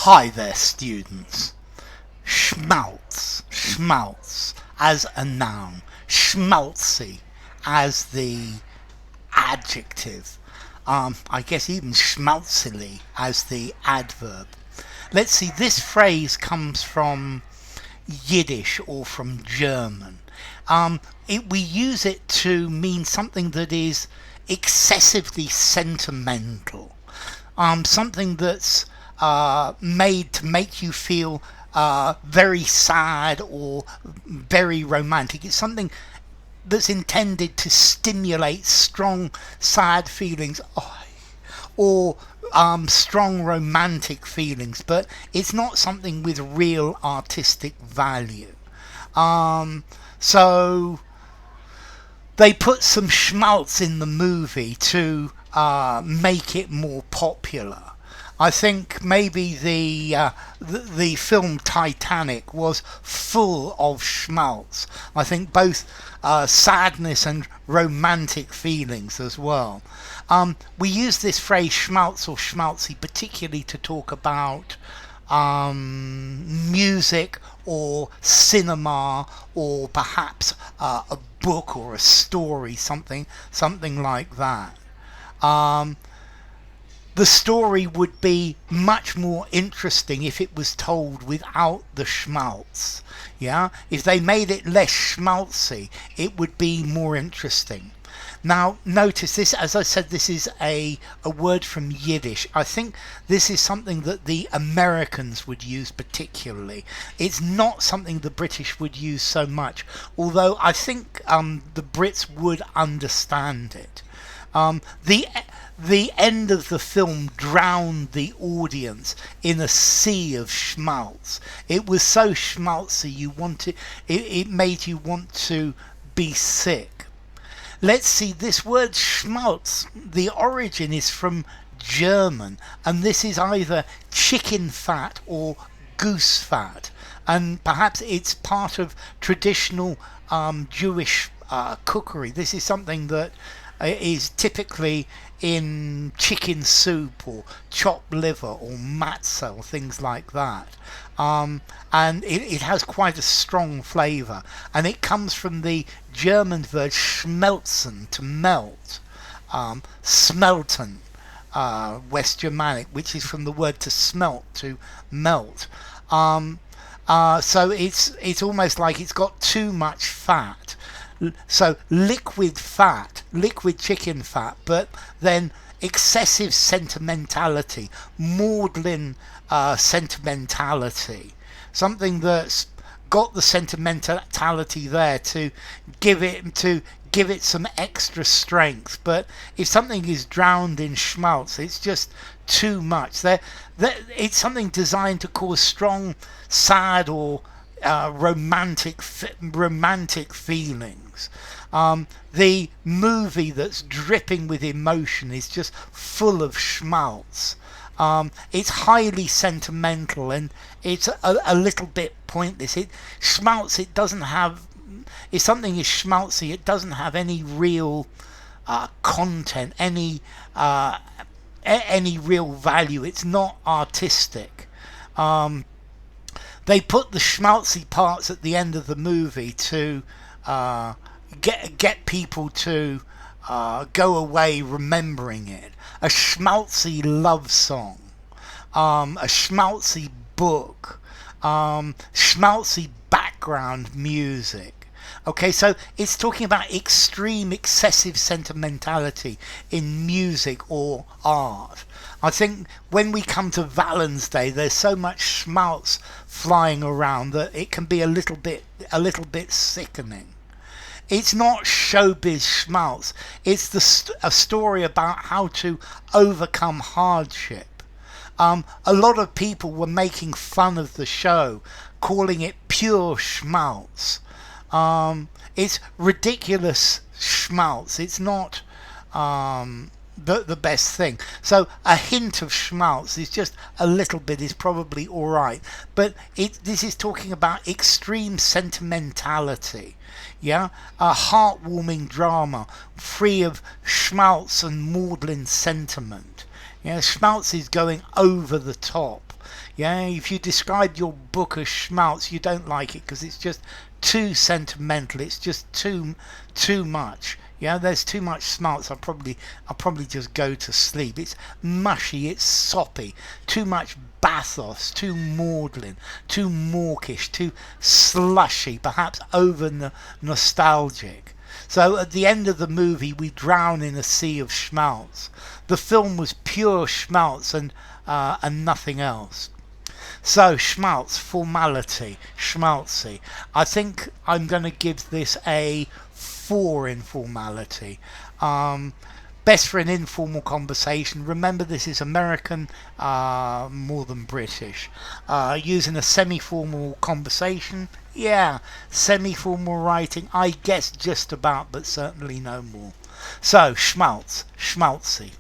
Hi there, students. Schmaltz as a noun, schmaltzy as the adjective. I guess even schmaltzily as the adverb. Let's see, this phrase comes from Yiddish or from German. We use it to mean something that is excessively sentimental, something that's made to make you feel very sad or very romantic. It's something that's intended to stimulate strong sad feelings or strong romantic feelings, but it's not something with real artistic value. So they put some schmaltz in the movie to make it more popular. I think maybe the film Titanic was full of schmaltz. I think both sadness and romantic feelings as well. We use this phrase schmaltz or schmaltzy particularly to talk about music or cinema or perhaps a book or a story, something like that. The story would be much more interesting if it was told without the schmaltz. Yeah, if they made it less schmaltzy, it would be more interesting. Now, notice this, as I said, this is a word from Yiddish. I think this is something that the Americans would use particularly. It's not something the British would use so much, although I think the Brits would understand it. The end of the film drowned the audience in a sea of schmaltz. It was so schmaltzy it made you want to be sick. Let's see, this word schmaltz, the origin is from German, and this is either chicken fat or goose fat, and perhaps it's part of traditional Jewish cookery. This is something that is typically in chicken soup or chopped liver or matzah or things like that. And it has quite a strong flavour, and it comes from the German word schmelzen, to melt, smelten, West Germanic, which is from the word to smelt, to melt. So it's almost like it's got too much fat. So liquid fat, liquid chicken fat, but then excessive sentimentality, maudlin sentimentality, something that's got the sentimentality there to give it some extra strength. But if something is drowned in schmaltz, it's just too much. It's something designed to cause strong, sad or romantic feelings. The movie that's dripping with emotion is just full of schmaltz. It's highly sentimental and it's a little bit pointless. Schmaltz, it doesn't have. If something is schmaltzy, it doesn't have any real content, any real value. It's not artistic. They put the schmaltzy parts at the end of the movie to get people to go away remembering it. A schmaltzy love song, a schmaltzy book, schmaltzy background music. Okay, so it's talking about extreme, excessive sentimentality in music or art. I think when we come to Valentine's Day, there's so much schmaltz flying around that it can be a little bit sickening. It's not showbiz schmaltz. It's a story about how to overcome hardship. A lot of people were making fun of the show, calling it pure schmaltz. It's ridiculous schmaltz. It's not the best thing. So a hint of schmaltz is just a little bit is probably all right. But this is talking about extreme sentimentality. Yeah, a heartwarming drama free of schmaltz and maudlin sentiment. Yeah, schmaltz is going over the top. Yeah, if you describe your book as schmaltz, you don't like it because it's just too sentimental. It's just too much. Yeah, there's too much schmaltz. I'll probably just go to sleep. It's mushy. It's soppy. Too much bathos. Too maudlin. Too mawkish. Too slushy. Perhaps over nostalgic. So at the end of the movie, we drown in a sea of schmaltz. The film was pure schmaltz and nothing else. So schmaltz, formality, schmaltzy. I think I'm going to give this a 4 in formality. Best for an informal conversation. Remember, this is American more than British. Using a semi-formal conversation. Yeah, semi-formal writing. I guess just about, but certainly no more. So schmaltz, schmaltzy.